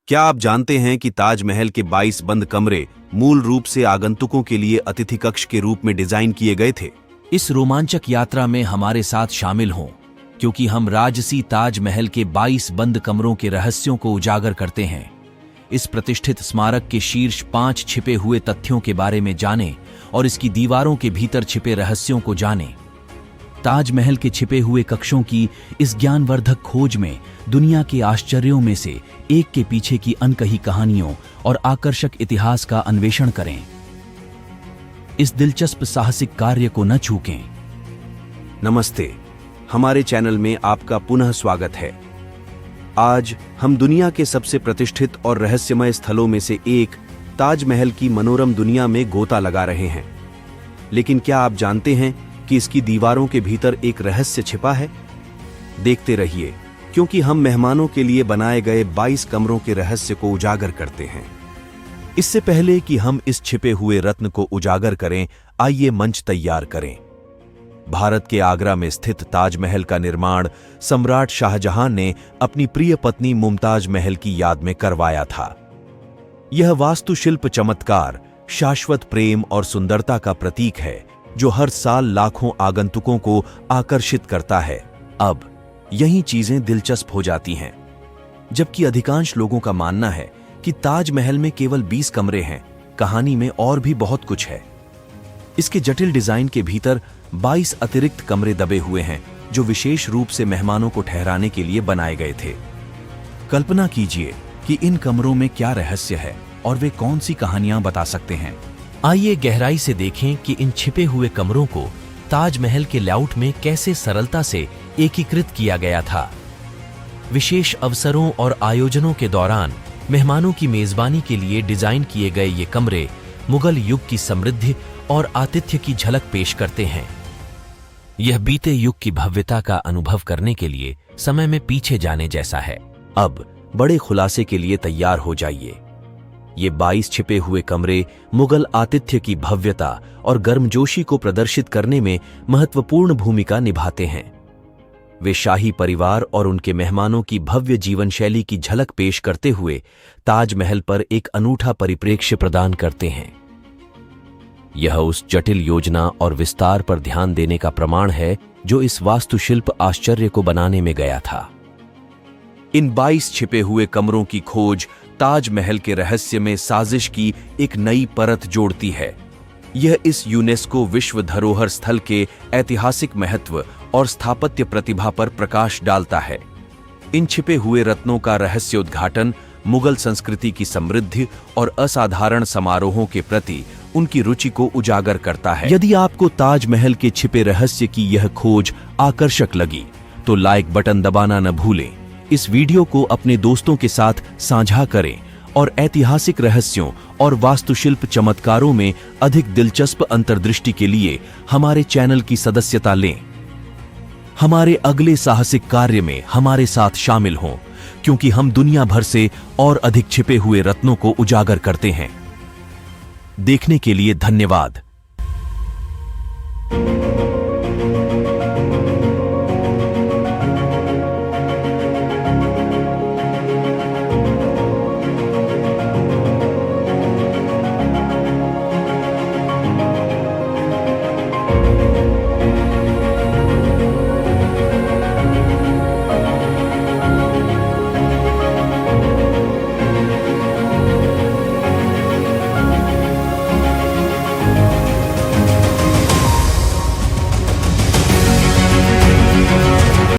क्या आप जानते हैं कि ताजमहल के 22 बंद कमरे मूल रूप से आगंतुकों के लिए अतिथि कक्ष के रूप में डिजाइन किए गए थे? इस रोमांचक यात्रा में हमारे साथ शामिल हों, क्योंकि हम राजसी ताजमहल के 22 बंद कमरों के रहस्यों को उजागर करते हैं। इस प्रतिष्ठित स्मारक के शीर्ष 5 छिपे हुए तथ्यों के बारे में जानें और इसकी दीवारों के भीतर छिपे रहस्यों को जानें। ताजमहल के छिपे हुए कक्षों की इस ज्ञानवर्धक खोज में दुनिया के आश्चर्यों में से एक के पीछे की अनकही कहानियों और आकर्षक इतिहास का अन्वेषण करें। इस दिलचस्प साहसिक कार्य को न चूकें। नमस्ते, हमारे चैनल में आपका पुनः स्वागत है। आज हम दुनिया के सबसे प्रतिष्ठित और रहस्यमय स्थलों में से एक ताजमहल की मनोरम दुनिया में गोता लगा रहे हैं। लेकिन क्या आप जानते हैं कि इसकी दीवारों के भीतर एक रहस्य छिपा है? देखते रहिए, क्योंकि हम मेहमानों के लिए बनाए गए 22 कमरों के रहस्य को उजागर करते हैं। इससे पहले कि हम इस छिपे हुए रत्न को उजागर करें, आइए मंच तैयार करें। भारत के आगरा में स्थित ताजमहल का निर्माण सम्राट शाहजहां ने अपनी प्रिय पत्नी मुमताज महल की याद में करवाया था। यह वास्तुशिल्प चमत्कार शाश्वत प्रेम और सुंदरता का प्रतीक है, जो हर साल लाखों आगंतुकों को आकर्षित करता है। अब यही चीजें दिलचस्प हो जाती हैं। जबकि अधिकांश लोगों का मानना है कि ताजमहल में केवल 20 कमरे हैं, कहानी में और भी बहुत कुछ है। इसके जटिल डिजाइन के भीतर 22 अतिरिक्त कमरे दबे हुए हैं, जो विशेष रूप से मेहमानों को ठहराने के लिए बनाए गए थे। कल्पना कीजिए कि इन कमरों में क्या रहस्य है और वे कौन सी कहानियां बता सकते हैं। आइए गहराई से देखें कि इन छिपे हुए कमरों को ताजमहल के लेआउट में कैसे सरलता से एकीकृत किया गया था। विशेष अवसरों और आयोजनों के दौरान मेहमानों की मेजबानी के लिए डिजाइन किए गए ये कमरे मुगल युग की समृद्धि और आतिथ्य की झलक पेश करते हैं। यह बीते युग की भव्यता का अनुभव करने के लिए समय में पीछे जाने जैसा है। अब बड़े खुलासे के लिए तैयार हो जाइए। ये 22 छिपे हुए कमरे मुगल आतिथ्य की भव्यता और गर्मजोशी को प्रदर्शित करने में महत्वपूर्ण भूमिका निभाते हैं। वे शाही परिवार और उनके मेहमानों की भव्य जीवन शैली की झलक पेश करते हुए ताजमहल पर एक अनूठा परिप्रेक्ष्य प्रदान करते हैं। यह उस जटिल योजना और विस्तार पर ध्यान देने का प्रमाण है जो इस वास्तुशिल्प आश्चर्य को बनाने में गया था। इन 22 छिपे हुए कमरों की खोज ताजमहल के रहस्य में साजिश की एक नई परत जोड़ती है। यह इस यूनेस्को विश्व धरोहर स्थल के ऐतिहासिक महत्व और स्थापत्य प्रतिभा पर प्रकाश डालता है। इन छिपे हुए रत्नों का रहस्योद्घाटन मुगल संस्कृति की समृद्धि और असाधारण समारोहों के प्रति उनकी रुचि को उजागर करता है। यदि आपको ताजमहल के छिपे रहस्य की यह खोज आकर्षक लगी, तो लाइक बटन दबाना न भूलें। इस वीडियो को अपने दोस्तों के साथ साझा करें और ऐतिहासिक रहस्यों और वास्तुशिल्प चमत्कारों में अधिक दिलचस्प अंतर्दृष्टि के लिए हमारे चैनल की सदस्यता लें। हमारे अगले साहसिक कार्य में हमारे साथ शामिल हों, क्योंकि हम दुनिया भर से और अधिक छिपे हुए रत्नों को उजागर करते हैं। देखने के लिए धन्यवाद।